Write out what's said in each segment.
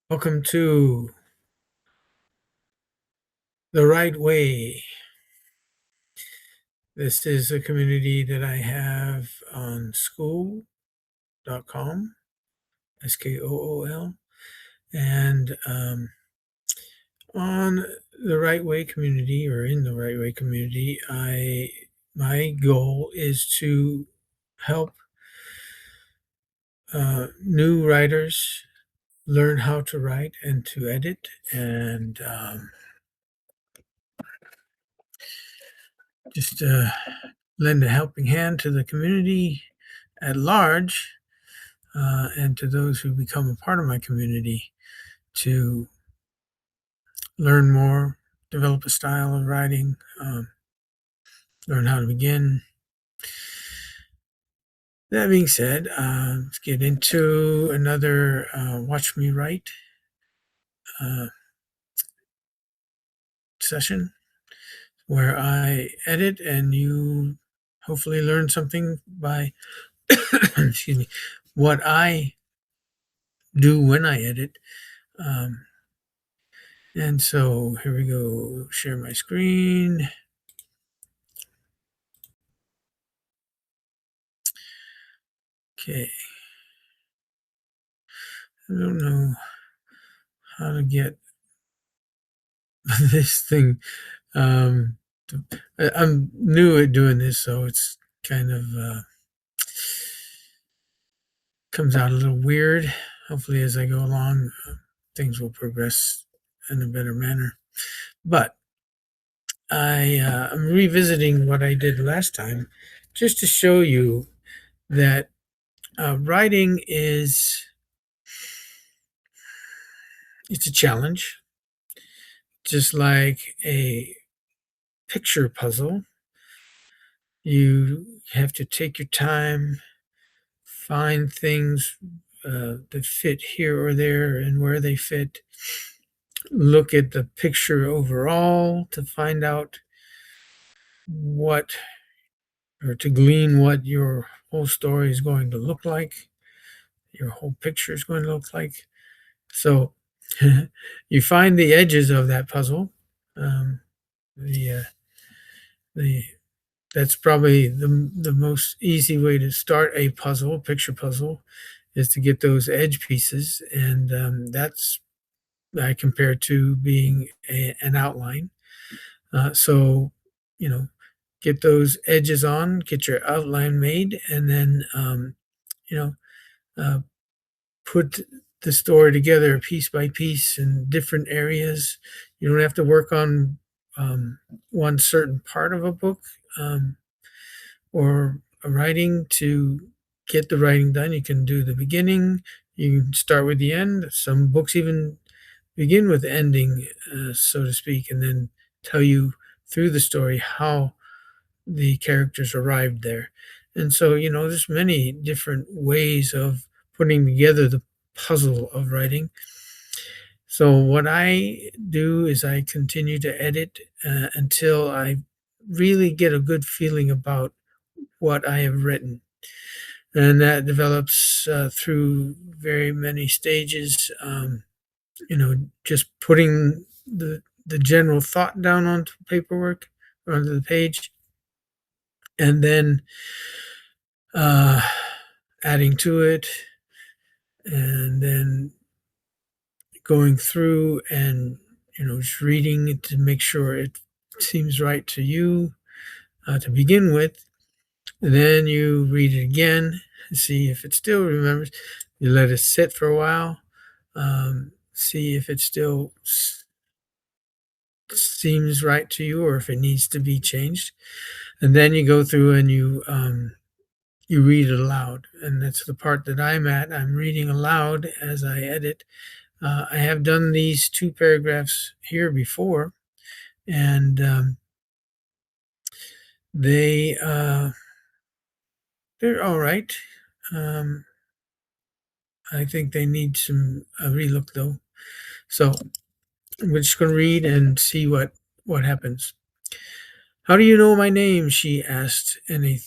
Welcome to The Right Way. This is a community that I have on skool.com, Skool. And on the Right Way community, or in the Right Way community, my goal is to help new writers learn how to write and to edit, and just lend a helping hand to the community at large, and to those who become a part of my community to learn more, develop a style of writing, learn how to begin. That being said, let's get into another Watch Me Write uh, session where I edit and you hopefully learn something by, excuse me, what I do when I edit. Um, and so here we go, share my screen. Okay. I don't know how to get this thing. Um, I'm new at doing this, so it's kind of comes out a little weird. Hopefully, as I go along, things will progress in a better manner. But I'm revisiting what I did last time, just to show you that writing it's a challenge, just like a picture puzzle. You have to take your time, find things that fit here or there and where they fit. Look at the picture overall to find out what, or to glean what your whole story is going to look like, your whole picture is going to look like. So you find the edges of that puzzle. Um, the the That's probably the most easy way to start a puzzle, picture puzzle, is to get those edge pieces, and that's I compare to being an outline. So, you know, get those edges on, get your outline made, and then you know, uh, put the story together piece by piece in different areas. You don't have to work on one certain part of a book. Or a writing to get the writing done. You can do the beginning, you can start with the end. Some books even begin with the ending, so to speak, and then tell you through the story how the characters arrived there. And so, there's many different ways of putting together the puzzle of writing. So, what I do is I continue to edit until I really get a good feeling about what I have written. And that develops through very many stages. Just putting the general thought down onto paperwork or onto the page, and then uh, adding to it, and then going through and just reading it to make sure it seems right to you to begin with. Then you read it again, see if it still remembers. You let it sit for a while, see if it still seems right to you or if it needs to be changed. And then you go through and you read it aloud. And that's the part that I'm at. I'm reading aloud as I edit. I have done these two paragraphs here before, and they they're all right. Um, I think they need some relook though. So we're just going to read and see what happens. "How do you know my name?" she asked in a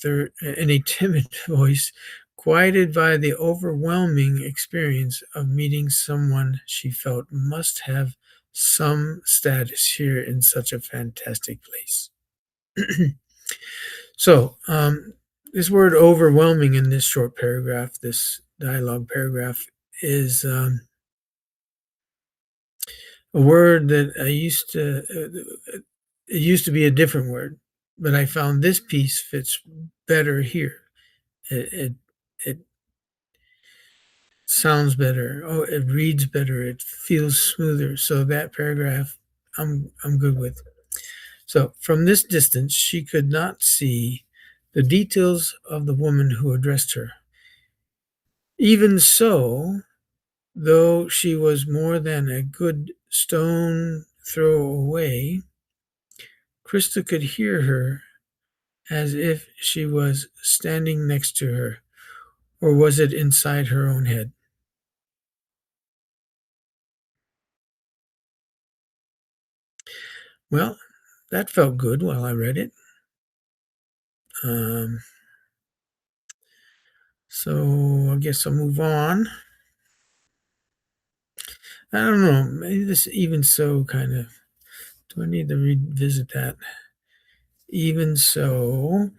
timid voice, quieted by the overwhelming experience of meeting someone she felt must have some status here in such a fantastic place. So, this word overwhelming in this short paragraph, this dialogue paragraph, is a word that it used to be a different word, but I found this piece fits better here. It, it sounds better. Oh, it reads better. It feels smoother. So that paragraph, I'm good with. So from this distance, she could not see the details of the woman who addressed her. Even so, though she was more than a good stone throw away, Krista could hear her as if she was standing next to her, or was it inside her own head? Well, that felt good while I read it. Um, so I guess I'll move on. I don't know. Maybe this even so kind of. Do I need to revisit that? Even so,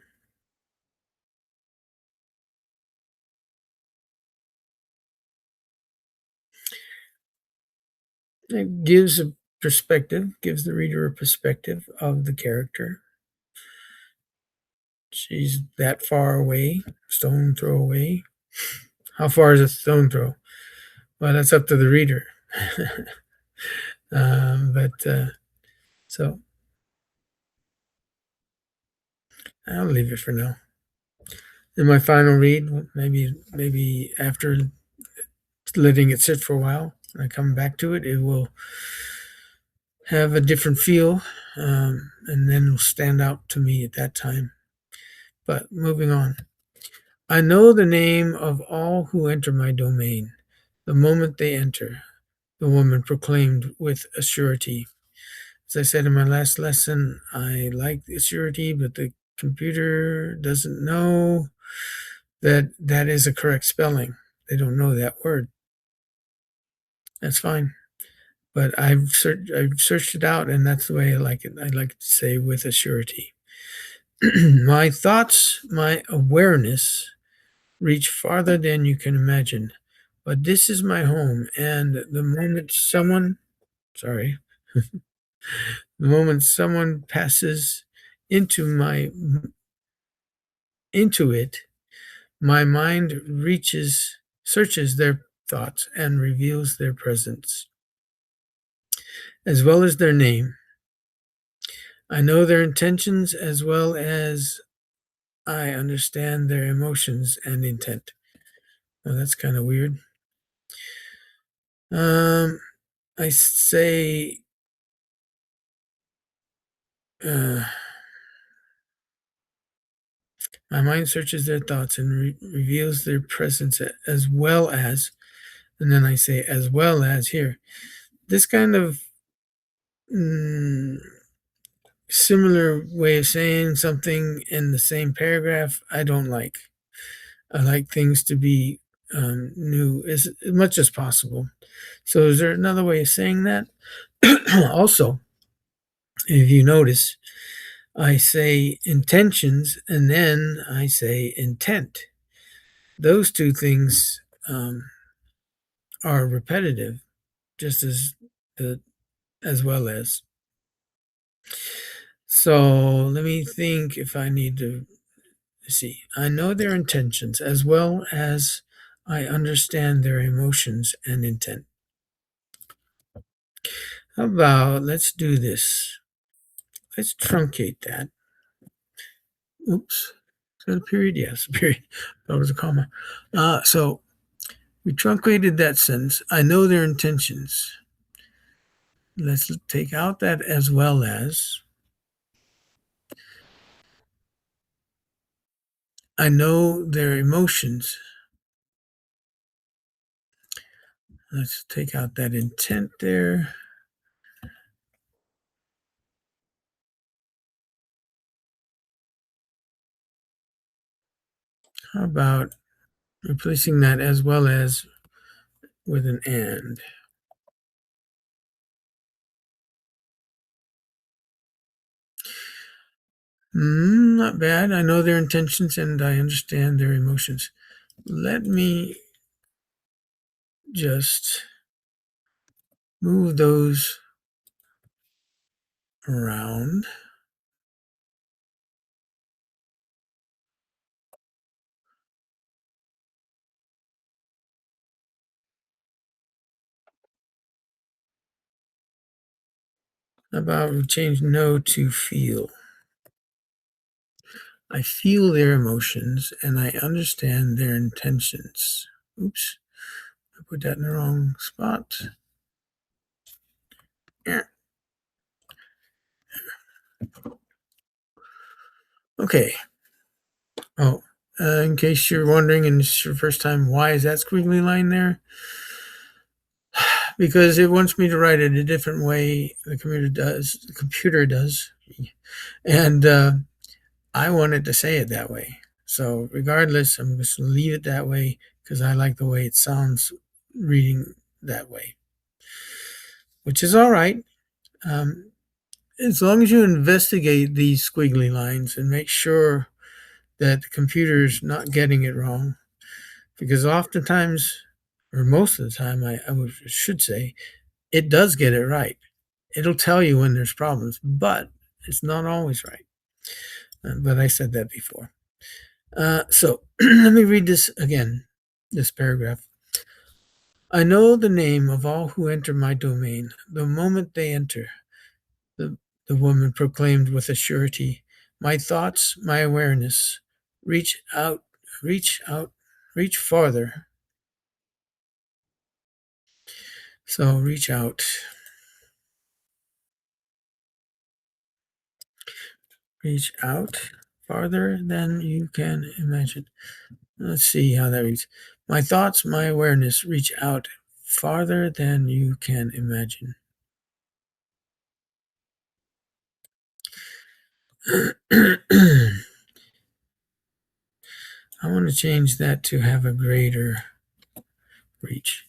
it gives a perspective, gives the reader a perspective of the character. She's that far away, stone throw away. How far is a stone throw? Well, that's up to the reader. But so I'll leave it for now. In my final read, maybe after letting it sit for a while, and I come back to it, it will have a different feel, and then it'll stand out to me at that time. But moving on. I know the name of all who enter my domain. The moment they enter, the woman proclaimed with a surety. As I said in my last lesson, I like the surety, but the computer doesn't know that that is a correct spelling. They don't know that word. That's fine. But I've searched it out, and that's the way I like it. I like to say with a surety. My thoughts, my awareness reach farther than you can imagine. But this is my home, and sorry, the moment someone passes into my into it, my mind searches their thoughts and reveals their presence, as well as their name. I know their intentions as well as I understand their emotions and intent. Well, that's kind of weird. Um, I say, uh, my mind searches their thoughts and reveals their presence as well as, and then I say as well as here. This kind of mm, similar way of saying something in the same paragraph, I don't like. I like things to be new as much as possible. So, is there another way of saying that? Also, if you notice, I say intentions and then I say intent. Those two things are repetitive, just as the as well as. So let me think if I need to see. I know their intentions as well as I understand their emotions and intent. How about let's do this? Let's truncate that. Oops. Is that a period? Yes, a period. That was a comma. So we truncated that sentence. I know their intentions. Let's take out that as well as. I know their emotions. Let's take out that intent there. How about replacing that as well as with an and. Not bad. I know their intentions and I understand their emotions. Let me just move those around. How about we change know to feel? I feel their emotions and I understand their intentions. Oops, I put that in the wrong spot. Yeah. Okay. Oh, in case you're wondering and it's your first time, why is that squiggly line there? Because it wants me to write it a different way. The computer does, and I wanted to say it that way. So regardless, I'm just gonna leave it that way because I like the way it sounds reading that way, which is all right. Um, as long as you investigate these squiggly lines and make sure that the computer's not getting it wrong, because oftentimes, or most of the time, should say, it does get it right. It'll tell you when there's problems, but it's not always right. But I said that before. So let me read this again, this paragraph. I know the name of all who enter my domain the moment they enter, the, the woman proclaimed with a surety. My thoughts, my awareness, reach out, reach out, reach farther. So reach out. Reach out farther than you can imagine. Let's see how that reads. My thoughts, my awareness reach out farther than you can imagine. I want to change that to have a greater reach.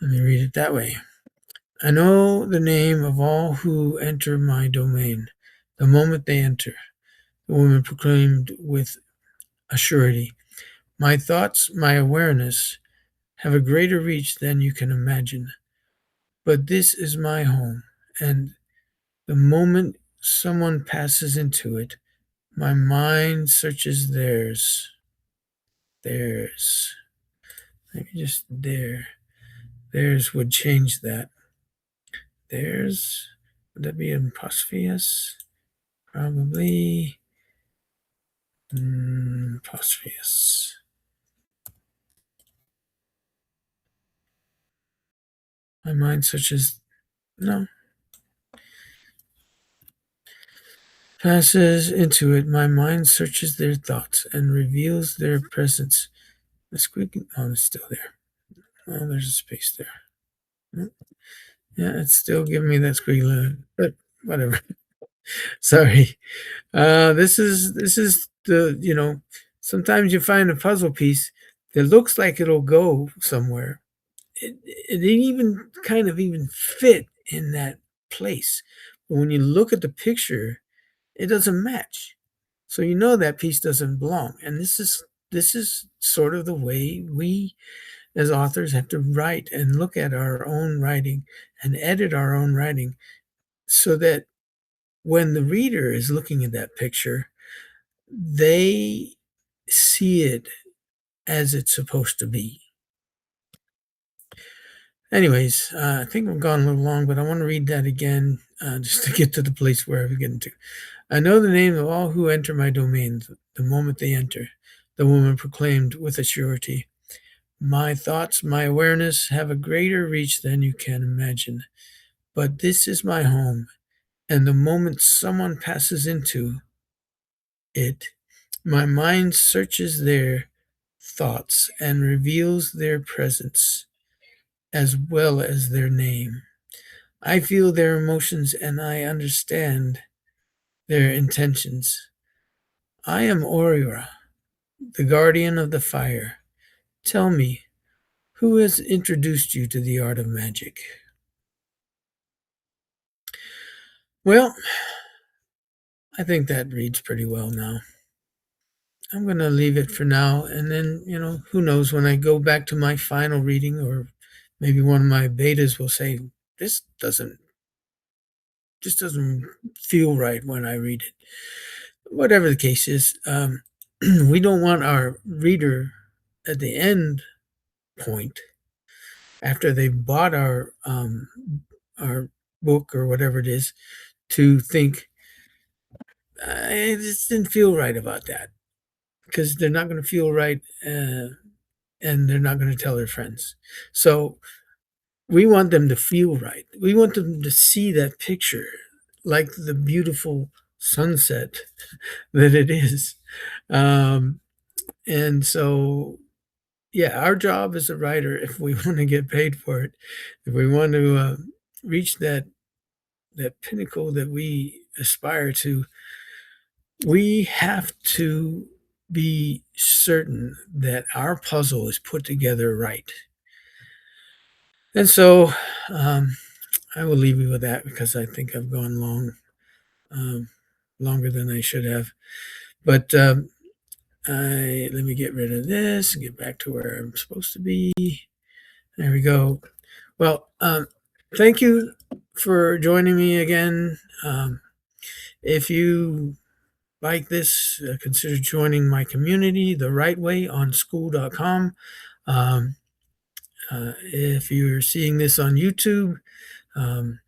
Let me read it that way. I know the name of all who enter my domain. The moment they enter, the woman proclaimed with a surety. My thoughts, my awareness have a greater reach than you can imagine. But this is my home, and the moment someone passes into it, my mind searches theirs. Theirs. Maybe just there. Theirs would change that. Theirs. Would that be an apostrophe S? Probably. Apostrophe S. My mind searches. No. Passes into it. My mind searches their thoughts and reveals their presence. The squeaking. Oh, it's still there. Oh, there's a space there. Nope. Yeah, it's still giving me that squiggly, but whatever. Sorry. This is the sometimes you find a puzzle piece that looks like it'll go somewhere. It didn't even kind of even fit in that place. But when you look at the picture, it doesn't match. So you know that piece doesn't belong. And this is sort of the way we as authors have to write and look at our own writing and edit our own writing so that when the reader is looking at that picture, they see it as it's supposed to be. Anyways, I think we've gone a little long, but I want to read that again just to get to the place where we're getting to. I know the name of all who enter my domain the moment they enter, the woman proclaimed with a surety. My thoughts, my awareness have a greater reach than you can imagine. But this is my home, and the moment someone passes into it, my mind searches their thoughts and reveals their presence as well as their name. I feel their emotions and I understand their intentions. I am Oriora, the guardian of the fire. Tell me, who has introduced you to the art of magic? Well, I think that reads pretty well now. I'm going to leave it for now. And then, who knows, when I go back to my final reading, or maybe one of my betas will say, this doesn't feel right when I read it. Whatever the case is, we don't want our reader at the end point, after they bought our book or whatever it is, to think, I just didn't feel right about that, because they're not going to feel right, and they're not going to tell their friends. So we want them to feel right. We want them to see that picture, like the beautiful sunset that it is. And so, yeah, our job as a writer, if we want to get paid for it, if we want to reach that pinnacle that we aspire to, we have to be certain that our puzzle is put together right. And so, I will leave you with that, because I think I've gone longer than I should have. But let me get rid of this and get back to where I'm supposed to be. There we go. Well, thank you for joining me again. If you like this, consider joining my community, The Right Way, on Skool.com. If you're seeing this on YouTube, um,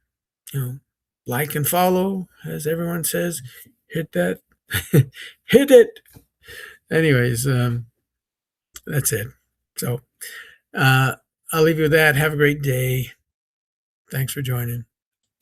like and follow, as everyone says. Hit that. Hit it. Anyways, that's it. So I'll leave you with that. Have a great day. Thanks for joining.